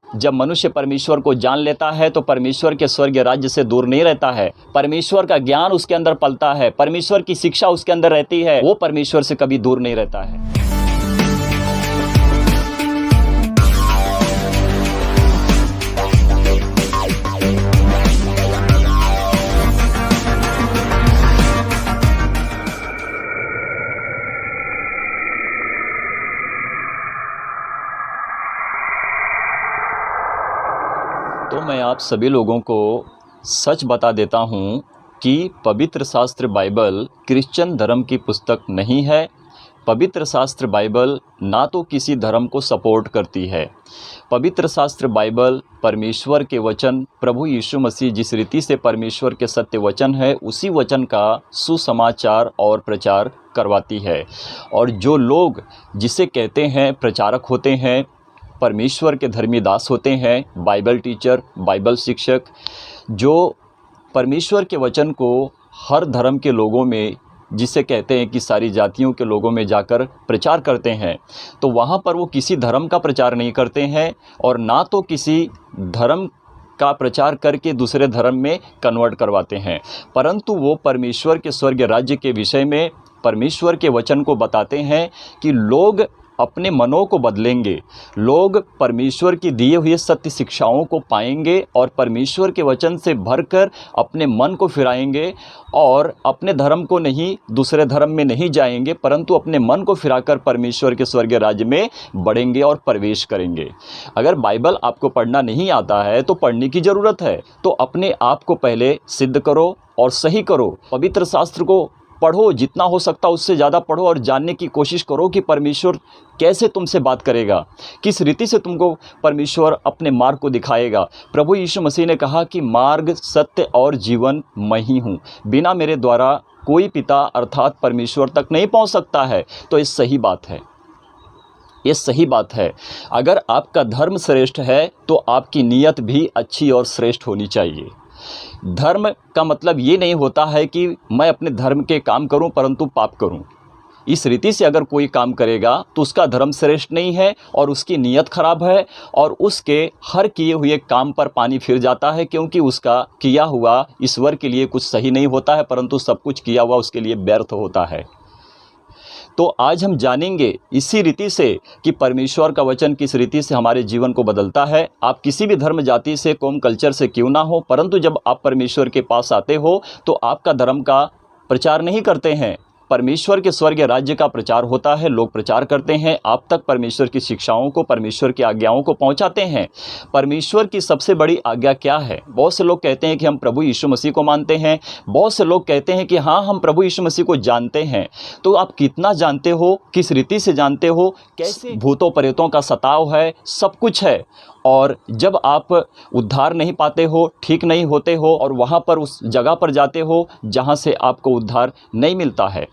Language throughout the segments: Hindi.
जब मनुष्य परमेश्वर को जान लेता है तो परमेश्वर के स्वर्गीय राज्य से दूर नहीं रहता है। परमेश्वर का ज्ञान उसके अंदर पलता है, परमेश्वर की शिक्षा उसके अंदर रहती है, वो परमेश्वर से कभी दूर नहीं रहता है। तो मैं आप सभी लोगों को सच बता देता हूँ कि पवित्र शास्त्र बाइबल क्रिश्चियन धर्म की पुस्तक नहीं है। पवित्र शास्त्र बाइबल ना तो किसी धर्म को सपोर्ट करती है। पवित्र शास्त्र बाइबल परमेश्वर के वचन, प्रभु यीशु मसीह जिस रीति से परमेश्वर के सत्य वचन है उसी वचन का सुसमाचार और प्रचार करवाती है। और जो लोग जिसे कहते हैं प्रचारक होते हैं, परमेश्वर के धर्मी दास होते हैं, बाइबल टीचर, बाइबल शिक्षक, जो परमेश्वर के वचन को हर धर्म के लोगों में, जिसे कहते हैं कि सारी जातियों के लोगों में जाकर प्रचार करते हैं, तो वहाँ पर वो किसी धर्म का प्रचार नहीं करते हैं और ना तो किसी धर्म का प्रचार करके दूसरे धर्म में कन्वर्ट करवाते हैं, परंतु वो परमेश्वर के स्वर्ग राज्य के विषय में परमेश्वर के वचन को बताते हैं कि लोग अपने मनों को बदलेंगे, लोग परमेश्वर की दिए हुए सत्य शिक्षाओं को पाएंगे और परमेश्वर के वचन से भरकर अपने मन को फिराएंगे और अपने धर्म को नहीं, दूसरे धर्म में नहीं जाएंगे, परंतु अपने मन को फिराकर परमेश्वर के स्वर्गीय राज्य में बढ़ेंगे और प्रवेश करेंगे। अगर बाइबल आपको पढ़ना नहीं आता है तो पढ़ने की ज़रूरत है, तो अपने आप को पहले सिद्ध करो और सही करो। पवित्र शास्त्र को पढ़ो, जितना हो सकता उससे ज़्यादा पढ़ो और जानने की कोशिश करो कि परमेश्वर कैसे तुमसे बात करेगा, किस रीति से तुमको परमेश्वर अपने मार्ग को दिखाएगा। प्रभु यीशु मसीह ने कहा कि मार्ग, सत्य और जीवन मैं ही हूँ, बिना मेरे द्वारा कोई पिता अर्थात परमेश्वर तक नहीं पहुँच सकता है। तो ये सही बात है, ये सही बात है। अगर आपका धर्म श्रेष्ठ है तो आपकी नीयत भी अच्छी और श्रेष्ठ होनी चाहिए। धर्म का मतलब ये नहीं होता है कि मैं अपने धर्म के काम करूं परंतु पाप करूं। इस रीति से अगर कोई काम करेगा तो उसका धर्म श्रेष्ठ नहीं है और उसकी नीयत खराब है और उसके हर किए हुए काम पर पानी फिर जाता है, क्योंकि उसका किया हुआ ईश्वर के लिए कुछ सही नहीं होता है, परंतु सब कुछ किया हुआ उसके लिए व्यर्थ होता है। तो आज हम जानेंगे इसी रीति से कि परमेश्वर का वचन किस रीति से हमारे जीवन को बदलता है। आप किसी भी धर्म, जाति से, कौम, कल्चर से क्यों ना हो, परंतु जब आप परमेश्वर के पास आते हो तो आपका धर्म का प्रचार नहीं करते हैं, परमेश्वर के स्वर्गीय राज्य का प्रचार होता है। लोग प्रचार करते हैं, आप तक परमेश्वर की शिक्षाओं को, परमेश्वर की आज्ञाओं को पहुंचाते हैं। परमेश्वर की सबसे बड़ी आज्ञा क्या है? बहुत से लोग कहते हैं कि हम प्रभु यीशु मसीह को मानते हैं, बहुत से लोग कहते हैं कि हाँ हम प्रभु यीशु मसीह को जानते हैं। तो आप कितना जानते हो, किस रीति से जानते हो, कैसे भूतों प्रेतों का सताव है, सब कुछ है। और जब आप उद्धार नहीं पाते हो, ठीक नहीं होते हो और वहाँ पर उस जगह पर जाते हो जहाँ से आपको उद्धार नहीं मिलता है।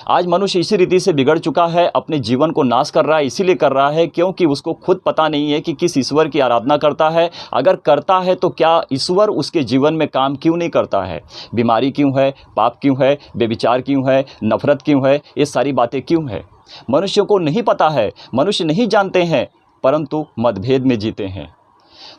आज मनुष्य इसी रीति से बिगड़ चुका है, अपने जीवन को नाश कर रहा है। इसीलिए कर रहा है क्योंकि उसको खुद पता नहीं है कि किस ईश्वर की आराधना करता है। अगर करता है तो क्या ईश्वर उसके जीवन में काम क्यों नहीं करता है? बीमारी क्यों है, पाप क्यों है, व्यभिचार क्यों है, नफरत क्यों है, ये सारी बातें क्यों है? मनुष्य को नहीं पता है, मनुष्य नहीं जानते हैं, परंतु मतभेद में जीते हैं।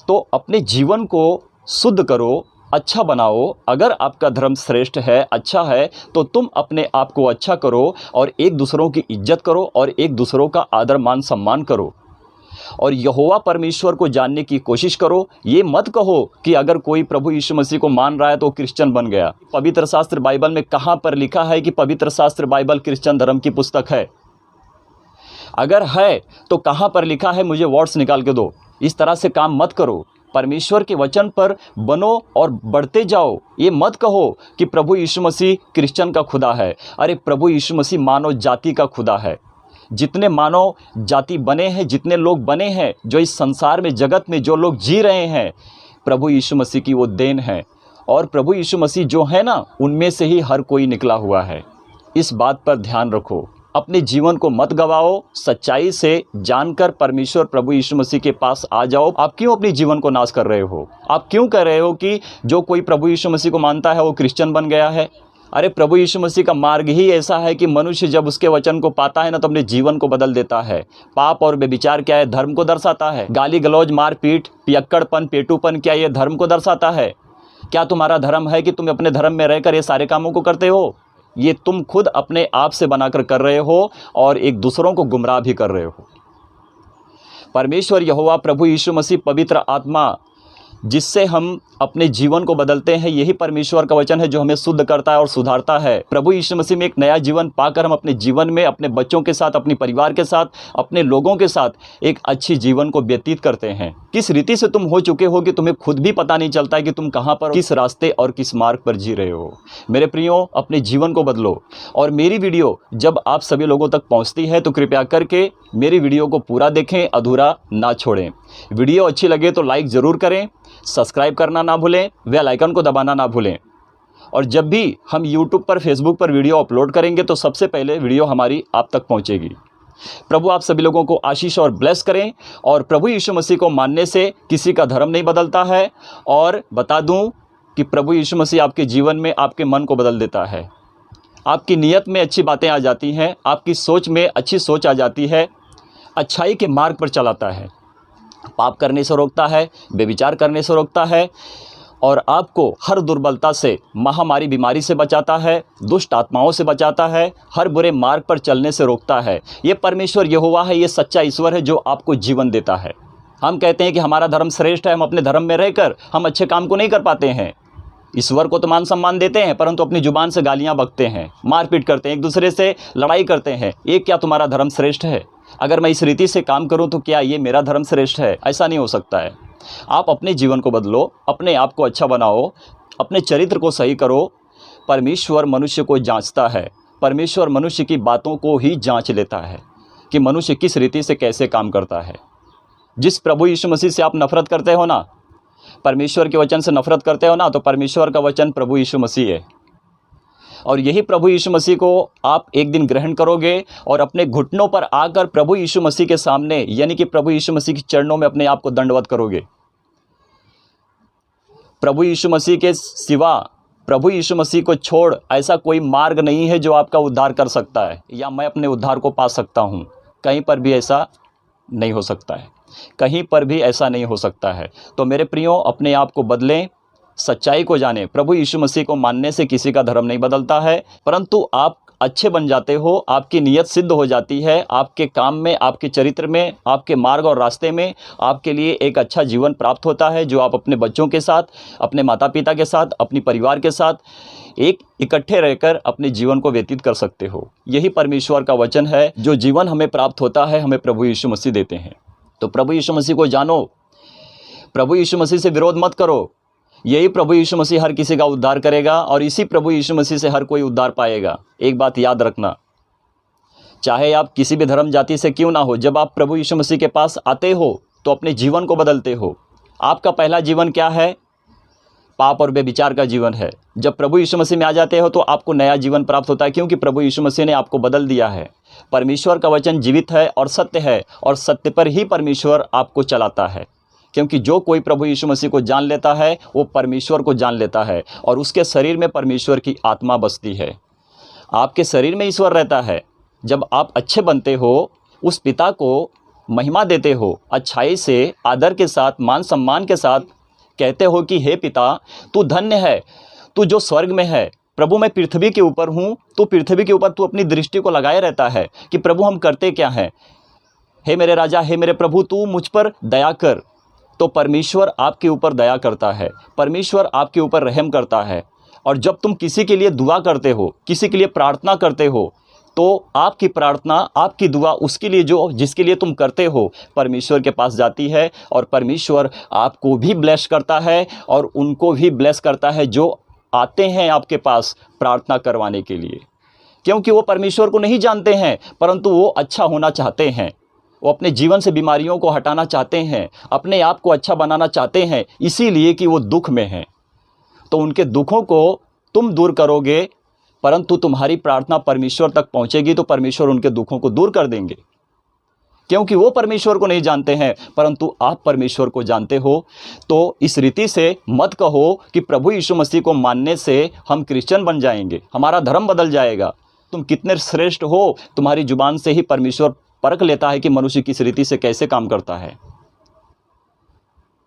तो अपने जीवन को शुद्ध करो, अच्छा बनाओ। अगर आपका धर्म श्रेष्ठ है, अच्छा है, तो तुम अपने आप को अच्छा करो और एक दूसरों की इज्जत करो और एक दूसरों का आदर मान सम्मान करो और यहोवा परमेश्वर को जानने की कोशिश करो। ये मत कहो कि अगर कोई प्रभु यीशु मसीह को मान रहा है तो क्रिश्चियन बन गया। पवित्र शास्त्र बाइबल में कहाँ पर लिखा है कि पवित्र शास्त्र बाइबल क्रिश्चियन धर्म की पुस्तक है? अगर है तो कहाँ पर लिखा है? मुझे वर्ड्स निकाल के दो। इस तरह से काम मत करो। परमेश्वर के वचन पर बनो और बढ़ते जाओ। ये मत कहो कि प्रभु यीशु मसीह क्रिश्चियन का खुदा है। अरे प्रभु यीशु मसीह मानव जाति का खुदा है। जितने मानव जाति बने हैं, जितने लोग बने हैं, जो इस संसार में, जगत में जो लोग जी रहे हैं, प्रभु यीशु मसीह की वो देन है। और प्रभु यीशु मसीह जो है ना, उनमें से ही हर कोई निकला हुआ है। इस बात पर ध्यान रखो। अपने जीवन को मत गवाओ, सच्चाई से जानकर परमेश्वर प्रभु यीशु मसीह के पास आ जाओ। आप क्यों अपने जीवन को नाश कर रहे हो? आप क्यों कह रहे हो कि जो कोई प्रभु यीशु मसीह को मानता है वो क्रिश्चियन बन गया है? अरे प्रभु यीशु मसीह का मार्ग ही ऐसा है कि मनुष्य जब उसके वचन को पाता है ना तो अपने जीवन को बदल देता है। पाप और व्यभिचार क्या है? धर्म को दर्शाता है। गाली गलौज, मारपीट, पियक्कड़पन, पेटूपन, क्या ये धर्म को दर्शाता है? क्या तुम्हारा धर्म है कि तुम अपने धर्म में रहकर ये सारे कामों को करते हो? ये तुम खुद अपने आप से बनाकर कर रहे हो और एक दूसरों को गुमराह भी कर रहे हो। परमेश्वर यहोवा प्रभु यीशु मसीह पवित्र आत्मा जिससे हम अपने जीवन को बदलते हैं, यही परमेश्वर का वचन है जो हमें शुद्ध करता है और सुधारता है। प्रभु यीशु मसीह में एक नया जीवन पाकर हम अपने जीवन में अपने बच्चों के साथ, अपने परिवार के साथ, अपने लोगों के साथ एक अच्छी जीवन को व्यतीत करते हैं। किस रीति से तुम हो चुके हो कि तुम्हें खुद भी पता नहीं चलता है कि तुम कहाँ पर, किस रास्ते और किस मार्ग पर जी रहे हो। मेरे प्रियो, अपने जीवन को बदलो। और मेरी वीडियो जब आप सभी लोगों तक पहुँचती है तो कृपया करके मेरी वीडियो को पूरा देखें, अधूरा ना छोड़ें। वीडियो अच्छी लगे तो लाइक ज़रूर करें, सब्सक्राइब करना ना भूलें, बेल आइकन को दबाना ना भूलें। और जब भी हम YouTube पर, Facebook पर वीडियो अपलोड करेंगे तो सबसे पहले वीडियो हमारी आप तक पहुंचेगी। प्रभु आप सभी लोगों को आशीष और ब्लेस करें। और प्रभु यीशु मसीह को मानने से किसी का धर्म नहीं बदलता है। और बता दूं कि प्रभु यीशु मसीह आपके जीवन में आपके मन को बदल देता है। आपकी नीयत में अच्छी बातें आ जाती हैं, आपकी सोच में अच्छी सोच आ जाती है, अच्छाई के मार्ग पर चलाता है, पाप करने से रोकता है, व्यभिचार करने से रोकता है और आपको हर दुर्बलता से, महामारी बीमारी से बचाता है, दुष्ट आत्माओं से बचाता है, हर बुरे मार्ग पर चलने से रोकता है। ये परमेश्वर यहोवा है, ये सच्चा ईश्वर है जो आपको जीवन देता है। हम कहते हैं कि हमारा धर्म श्रेष्ठ है, हम अपने धर्म में रहकर हम अच्छे काम को नहीं कर पाते हैं। ईश्वर को तो मान सम्मान देते हैं परंतु अपनी जुबान से गालियाँ बकते हैं, मारपीट करते हैं, एक दूसरे से लड़ाई करते हैं। ये क्या तुम्हारा धर्म श्रेष्ठ है? अगर मैं इस रीति से काम करूं तो क्या ये मेरा धर्म श्रेष्ठ है? ऐसा नहीं हो सकता है। आप अपने जीवन को बदलो, अपने आप को अच्छा बनाओ, अपने चरित्र को सही करो। परमेश्वर मनुष्य को जांचता है, परमेश्वर मनुष्य की बातों को ही जांच लेता है कि मनुष्य किस रीति से कैसे काम करता है। जिस प्रभु यीशु मसीह से आप नफरत करते हो ना, परमेश्वर के वचन से नफरत करते हो ना, तो परमेश्वर का वचन प्रभु यीशु मसीह है। और यही प्रभु यीशु मसीह को आप एक दिन ग्रहण करोगे और अपने घुटनों पर आकर प्रभु यीशु मसीह के सामने, यानी कि प्रभु यीशु मसीह के चरणों में अपने आप को दंडवत करोगे। प्रभु यीशु मसीह के सिवा, प्रभु यीशु मसीह को छोड़ ऐसा कोई मार्ग नहीं है जो आपका उद्धार कर सकता है या मैं अपने उद्धार को पा सकता हूँ। कहीं पर भी ऐसा नहीं हो सकता है, कहीं पर भी ऐसा नहीं हो सकता है। तो मेरे प्रियो, अपने आप को बदलें, सच्चाई को जानें। प्रभु यीशु मसीह को मानने से किसी का धर्म नहीं बदलता है, परंतु आप अच्छे बन जाते हो, आपकी नीयत सिद्ध हो जाती है, आपके काम में, आपके चरित्र में, आपके मार्ग और रास्ते में आपके लिए एक अच्छा जीवन प्राप्त होता है जो आप अपने बच्चों के साथ, अपने माता पिता के साथ, अपने परिवार के साथ एक इकट्ठे रहकर अपने जीवन को व्यतीत कर सकते हो। यही परमेश्वर का वचन है। जो जीवन हमें प्राप्त होता है हमें प्रभु यीशु मसीह देते हैं। तो प्रभु यीशु मसीह को जानो, प्रभु यीशु मसीह से विरोध मत करो। यही प्रभु यीशु मसीह हर किसी का उद्धार करेगा और इसी प्रभु यीशु मसीह से हर कोई उद्धार पाएगा। एक बात याद रखना, चाहे आप किसी भी धर्म जाति से क्यों ना हो, जब आप प्रभु यीशु मसीह के पास आते हो तो अपने जीवन को बदलते हो। आपका पहला जीवन क्या है? पाप और व्यभिचार का जीवन है। जब प्रभु यीशु मसीह में आ जाते हो तो आपको नया जीवन प्राप्त होता है, क्योंकि प्रभु यीशु मसीह ने आपको बदल दिया है। परमेश्वर का वचन जीवित है और सत्य है और सत्य पर ही परमेश्वर आपको चलाता है, क्योंकि जो कोई प्रभु यीशु मसीह को जान लेता है वो परमेश्वर को जान लेता है और उसके शरीर में परमेश्वर की आत्मा बसती है। आपके शरीर में ईश्वर रहता है। जब आप अच्छे बनते हो, उस पिता को महिमा देते हो, अच्छाई से, आदर के साथ, मान सम्मान के साथ कहते हो कि हे पिता, तू धन्य है, तू जो स्वर्ग में है। प्रभु मैं पृथ्वी के ऊपर हूँ, तो पृथ्वी के ऊपर तू अपनी दृष्टि को लगाए रहता है कि प्रभु हम करते क्या हैं। हे मेरे राजा, हे मेरे प्रभु, तू मुझ पर दया कर। तो परमेश्वर आपके ऊपर दया करता है, परमेश्वर आपके ऊपर रहम करता है। और जब तुम किसी के लिए दुआ करते हो, किसी के लिए प्रार्थना करते हो, तो आपकी प्रार्थना, आपकी दुआ उसके लिए जिसके लिए तुम करते हो, परमेश्वर के पास जाती है और परमेश्वर आपको भी ब्लेस करता है और उनको भी ब्लेस करता है जो आते हैं आपके पास प्रार्थना करवाने के लिए। क्योंकि वो परमेश्वर को नहीं जानते हैं, परंतु वो अच्छा होना चाहते हैं। वो अपने जीवन से बीमारियों को हटाना चाहते हैं, अपने आप को अच्छा बनाना चाहते हैं, इसीलिए कि वो दुख में हैं। तो उनके दुखों को तुम दूर करोगे, परंतु तुम्हारी प्रार्थना परमेश्वर तक पहुंचेगी तो परमेश्वर उनके दुखों को दूर कर देंगे। क्योंकि वो परमेश्वर को नहीं जानते हैं, परंतु आप परमेश्वर को जानते हो। तो इस रीति से मत कहो कि प्रभु यीशु मसीह को मानने से हम क्रिश्चियन बन जाएंगे, हमारा धर्म बदल जाएगा। तुम कितने श्रेष्ठ हो, तुम्हारी जुबान से ही परमेश्वर परख लेता है कि मनुष्य किस रीति से कैसे काम करता है।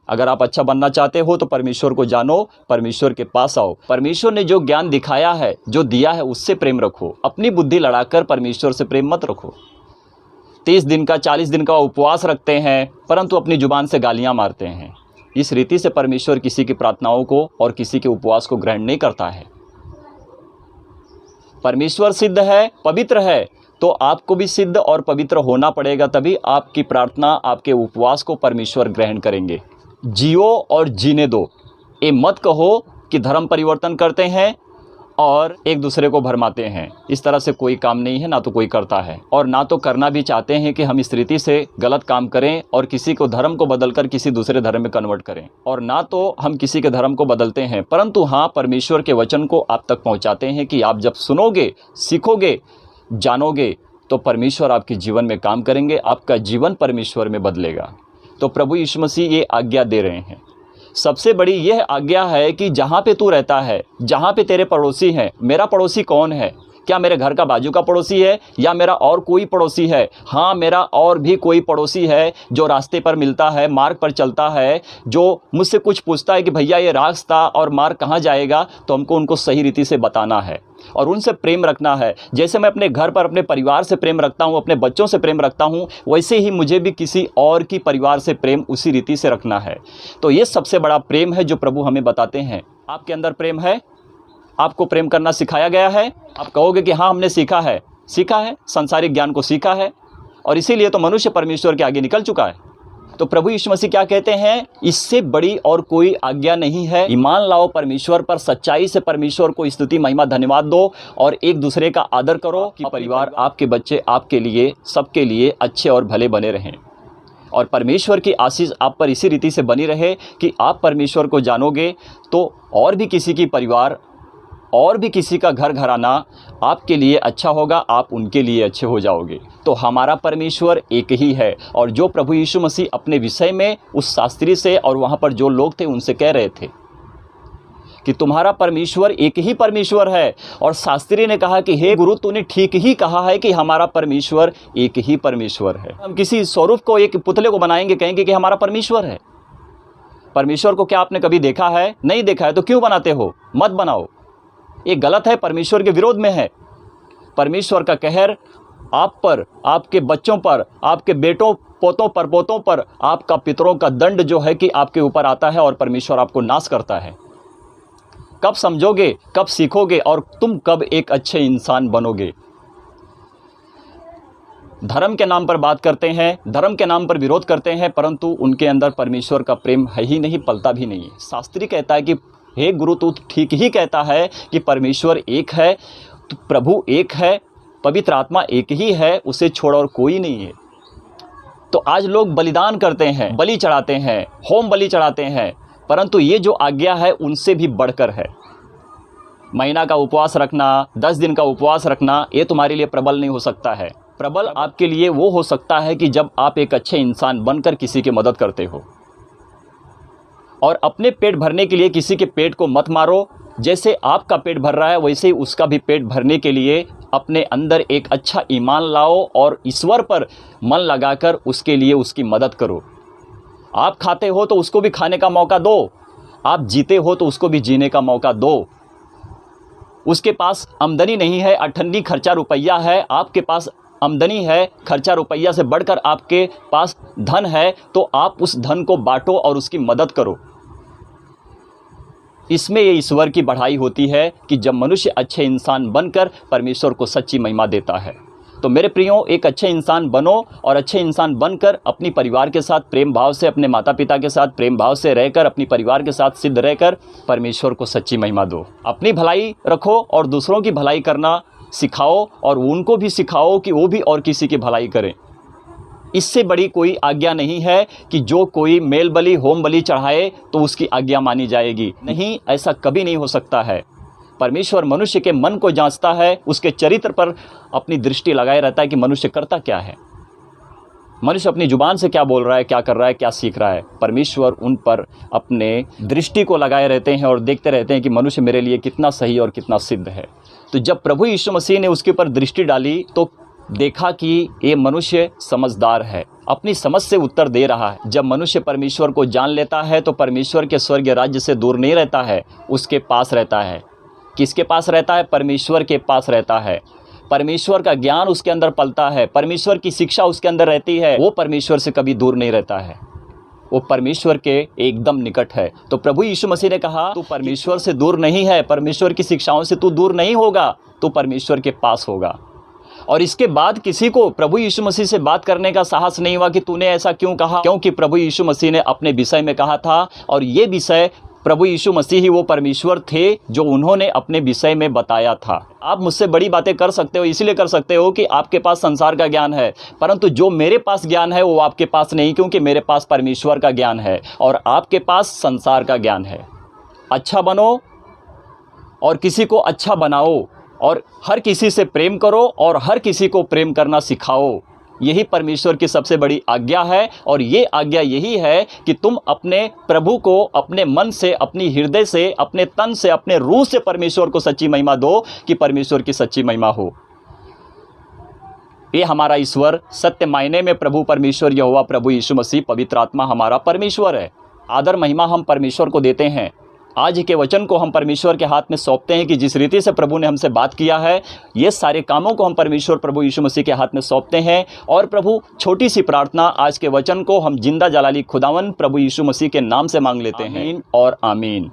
अगर आप अच्छा बनना चाहते हो तो परमेश्वर को जानो, परमेश्वर के पास आओ। परमेश्वर ने जो ज्ञान दिखाया है, जो दिया है, उससे प्रेम रखो। अपनी बुद्धि लड़ाकर परमेश्वर से प्रेम मत रखो। 30 दिन का 40 दिन का उपवास रखते हैं, परंतु अपनी जुबान से गालियां मारते हैं। इस रीति से परमेश्वर किसी की प्रार्थनाओं को और किसी के उपवास को ग्रहण नहीं करता है। परमेश्वर सिद्ध है, पवित्र है, तो आपको भी सिद्ध और पवित्र होना पड़ेगा, तभी आपकी प्रार्थना, आपके उपवास को परमेश्वर ग्रहण करेंगे। जियो और जीने दो। ये मत कहो कि धर्म परिवर्तन करते हैं और एक दूसरे को भरमाते हैं। इस तरह से कोई काम नहीं है, ना तो कोई करता है और ना तो करना भी चाहते हैं कि हम इस रीति से गलत काम करें और किसी को धर्म को बदलकर किसी दूसरे धर्म में कन्वर्ट करें, और ना तो हम किसी के धर्म को बदलते हैं, परंतु हाँ, परमेश्वर के वचन को आप तक पहुँचाते हैं कि आप जब सुनोगे, सीखोगे, जानोगे, तो परमेश्वर आपके जीवन में काम करेंगे, आपका जीवन परमेश्वर में बदलेगा। तो प्रभु यीशु मसीह ये आज्ञा दे रहे हैं। सबसे बड़ी यह आज्ञा है कि जहाँ पे तू रहता है, जहाँ पे तेरे पड़ोसी हैं, मेरा पड़ोसी कौन है? क्या मेरे घर का बाजू का पड़ोसी है या मेरा और कोई पड़ोसी है? हाँ, मेरा और भी कोई पड़ोसी है जो रास्ते पर मिलता है, मार्ग पर चलता है, जो मुझसे कुछ पूछता है कि भैया ये रास्ता और मार्ग कहाँ जाएगा, तो हमको उनको सही रीति से बताना है और उनसे प्रेम रखना है। जैसे मैं अपने घर पर अपने परिवार से प्रेम रखता हूँ, अपने बच्चों से प्रेम रखता हूँ, वैसे ही मुझे भी किसी और की परिवार से प्रेम उसी रीति से रखना है। तो ये सबसे बड़ा प्रेम है जो प्रभु हमें बताते हैं। आपके अंदर प्रेम है? आपको प्रेम करना सिखाया गया है? आप कहोगे कि हाँ, हमने सीखा है, संसारिक ज्ञान को सीखा है, और इसीलिए तो मनुष्य परमेश्वर के आगे निकल चुका है। तो प्रभु यीशु मसीह क्या कहते हैं? इससे बड़ी और कोई आज्ञा नहीं है। ईमान लाओ परमेश्वर पर, सच्चाई से परमेश्वर को स्तुति, महिमा, धन्यवाद दो और एक दूसरे का आदर करो कि परिवार, आपके बच्चे आपके लिए, सबके लिए अच्छे और भले बने रहें। और परमेश्वर की आशीष आप पर इसी रीति से बनी रहे कि आप परमेश्वर को जानोगे तो और भी किसी की परिवार और भी किसी का घर घराना आपके लिए अच्छा होगा, आप उनके लिए अच्छे हो जाओगे। तो हमारा परमेश्वर एक ही है। और जो प्रभु यीशु मसीह अपने विषय में उस शास्त्री से और वहाँ पर जो लोग थे उनसे कह रहे थे कि तुम्हारा परमेश्वर एक ही परमेश्वर है, और शास्त्री ने कहा कि हे गुरु, तूने ठीक ही कहा है कि हमारा परमेश्वर एक ही परमेश्वर है। हम किसी स्वरूप को, एक पुतले को बनाएंगे, कहेंगे कि हमारा परमेश्वर है। परमेश्वर को क्या आपने कभी देखा है? नहीं देखा है, तो क्यों बनाते हो? मत बनाओ, ये गलत है, परमेश्वर के विरोध में है। परमेश्वर का कहर आप पर, आपके बच्चों पर, आपके बेटों, पोतों, परपोतों पर, आपका पितरों का दंड जो है कि आपके ऊपर आता है और परमेश्वर आपको नाश करता है। कब समझोगे, कब सीखोगे और तुम कब एक अच्छे इंसान बनोगे? धर्म के नाम पर बात करते हैं, धर्म के नाम पर विरोध करते हैं, परंतु उनके अंदर परमेश्वर का प्रेम है ही नहीं, पलता भी नहीं। शास्त्री कहता है कि हे गुरु, तू ठीक ही कहता है कि परमेश्वर एक है, तो प्रभु एक है, पवित्र आत्मा एक ही है, उसे छोड़ और कोई नहीं है। तो आज लोग बलिदान करते हैं, बलि चढ़ाते हैं, होम बलि चढ़ाते हैं, परंतु ये जो आज्ञा है उनसे भी बढ़कर है। महीना का उपवास रखना, 10 दिन का उपवास रखना, ये तुम्हारे लिए प्रबल नहीं हो सकता है। प्रबल आपके लिए वो हो सकता है कि जब आप एक अच्छे इंसान बनकर किसी की मदद करते हो। और अपने पेट भरने के लिए किसी के पेट को मत मारो। जैसे आपका पेट भर रहा है वैसे ही उसका भी पेट भरने के लिए अपने अंदर एक अच्छा ईमान लाओ और ईश्वर पर मन लगाकर उसके लिए उसकी मदद करो। आप खाते हो तो उसको भी खाने का मौका दो, आप जीते हो तो उसको भी जीने का मौका दो। उसके पास आमदनी नहीं है, अठन्नी खर्चा रुपया है, आपके पास आमदनी है, खर्चा रुपया से बढ़कर आपके पास धन है, तो आप उस धन को बांटो और उसकी मदद करो। इसमें ये ईश्वर की बढ़ाई होती है कि जब मनुष्य अच्छे इंसान बनकर परमेश्वर को सच्ची महिमा देता है। तो मेरे प्रियो, एक अच्छे इंसान बनो और अच्छे इंसान बनकर अपनी परिवार के साथ प्रेम भाव से, अपने माता पिता के साथ प्रेम भाव से रहकर, अपनी परिवार के साथ सिद्ध रहकर परमेश्वर को सच्ची महिमा दो। अपनी भलाई रखो और दूसरों की भलाई करना सिखाओ और उनको भी सिखाओ कि वो भी और किसी की भलाई करें। इससे बड़ी कोई आज्ञा नहीं है कि जो कोई मेल बलि, होम बलि चढ़ाए तो उसकी आज्ञा मानी जाएगी। नहीं, ऐसा कभी नहीं हो सकता है। परमेश्वर मनुष्य के मन को जांचता है, उसके चरित्र पर अपनी दृष्टि लगाए रहता है कि मनुष्य करता क्या है। मनुष्य अपनी जुबान से क्या बोल रहा है, क्या कर रहा है, क्या सीख रहा है। परमेश्वर उन पर अपने दृष्टि को लगाए रहते हैं और देखते रहते हैं कि मनुष्य मेरे लिए कितना सही और कितना सिद्ध है। तो जब प्रभु यीशु मसीह ने उसके ऊपर दृष्टि डाली तो देखा कि ये मनुष्य समझदार है, अपनी समझ से उत्तर दे रहा है। जब मनुष्य परमेश्वर को जान लेता है तो परमेश्वर के स्वर्गीय राज्य से दूर नहीं रहता है, उसके पास रहता है। किसके पास रहता है? परमेश्वर के पास रहता है। परमेश्वर का ज्ञान उसके अंदर पलता है, परमेश्वर की शिक्षा उसके अंदर रहती है। वो परमेश्वर से कभी दूर नहीं रहता है, वो परमेश्वर के एकदम निकट है। तो प्रभु यीशु मसीह ने कहा तू परमेश्वर से दूर नहीं है, परमेश्वर की शिक्षाओं से तू दूर नहीं होगा, तू परमेश्वर के पास होगा। और इसके बाद किसी को प्रभु यीशु मसीह से बात करने का साहस नहीं हुआ कि तूने ऐसा क्यों कहा, क्योंकि प्रभु यीशु मसीह ने अपने विषय में कहा था और ये विषय प्रभु यीशु मसीह ही वो परमेश्वर थे जो उन्होंने अपने विषय में बताया था। आप मुझसे बड़ी बातें कर सकते हो, इसलिए कर सकते हो कि आपके पास संसार का ज्ञान है, परंतु जो मेरे पास ज्ञान है वो आपके पास नहीं, क्योंकि मेरे पास परमेश्वर का ज्ञान है और आपके पास संसार का ज्ञान है। अच्छा बनो और किसी को अच्छा बनाओ और हर किसी से प्रेम करो और हर किसी को प्रेम करना सिखाओ। यही परमेश्वर की सबसे बड़ी आज्ञा है और ये आज्ञा यही है कि तुम अपने प्रभु को अपने मन से, अपनी हृदय से, अपने तन से, अपने रूह से परमेश्वर को सच्ची महिमा दो कि परमेश्वर की सच्ची महिमा हो। ये हमारा ईश्वर सत्य मायने में प्रभु परमेश्वर यहोवा प्रभु यीशु मसीह पवित्र आत्मा हमारा परमेश्वर है। आदर महिमा हम परमेश्वर को देते हैं। आज के वचन को हम परमेश्वर के हाथ में सौंपते हैं कि जिस रीति से प्रभु ने हमसे बात किया है, ये सारे कामों को हम परमेश्वर प्रभु यीशु मसीह के हाथ में सौंपते हैं। और प्रभु छोटी सी प्रार्थना, आज के वचन को हम जिंदा जलाली खुदावन प्रभु यीशु मसीह के नाम से मांग लेते हैं और आमीन।